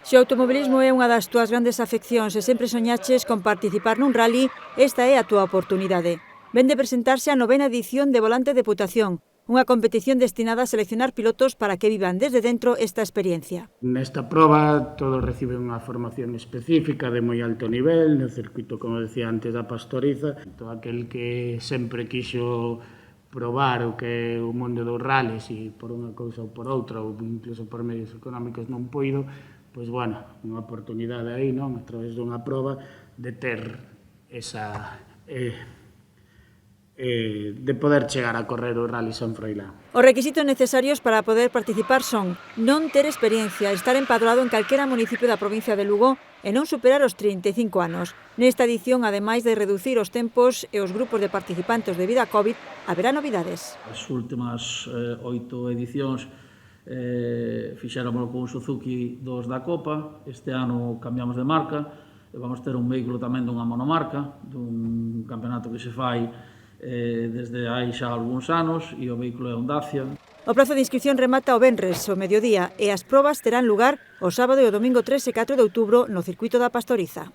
Se o automobilismo é unha das túas grandes afeccións e sempre soñaches con participar nun rally, esta é a túa oportunidade. Vén de presentarse a 9ª edición de Volante Deputación, unha competición destinada a seleccionar pilotos para que vivan desde dentro esta experiencia. Nesta proba todos reciben unha formación específica de moi alto nivel, no circuito, como decía antes, da Pastoriza. Todo aquel que sempre quixo probar o que é o mundo dos rallies e por unha cousa ou por outra, ou incluso por medios económicos non poido, pois, bueno, unha oportunidade aí, non? A través dunha proba de ter esa... de poder chegar a correr o Rally San Froilán. Os requisitos necesarios para poder participar son non ter experiencia, estar empadroado en calquera municipio da provincia de Lugo e non superar os 35 anos. Nesta edición, ademais de reducir os tempos e os grupos de participantes debido a COVID, haberá novidades. As últimas 8 edicións fixéramos con Suzuki 2 da Copa. Este ano cambiamos de marca e vamos ter un vehículo tamén dunha monomarca, dun campeonato que se fai desde hai xa algúns anos, e o vehículo é un Dacia. O prazo de inscripción remata o venres ao mediodía e as probas terán lugar o sábado e o domingo 3 e 4 de outubro no circuito da Pastoriza.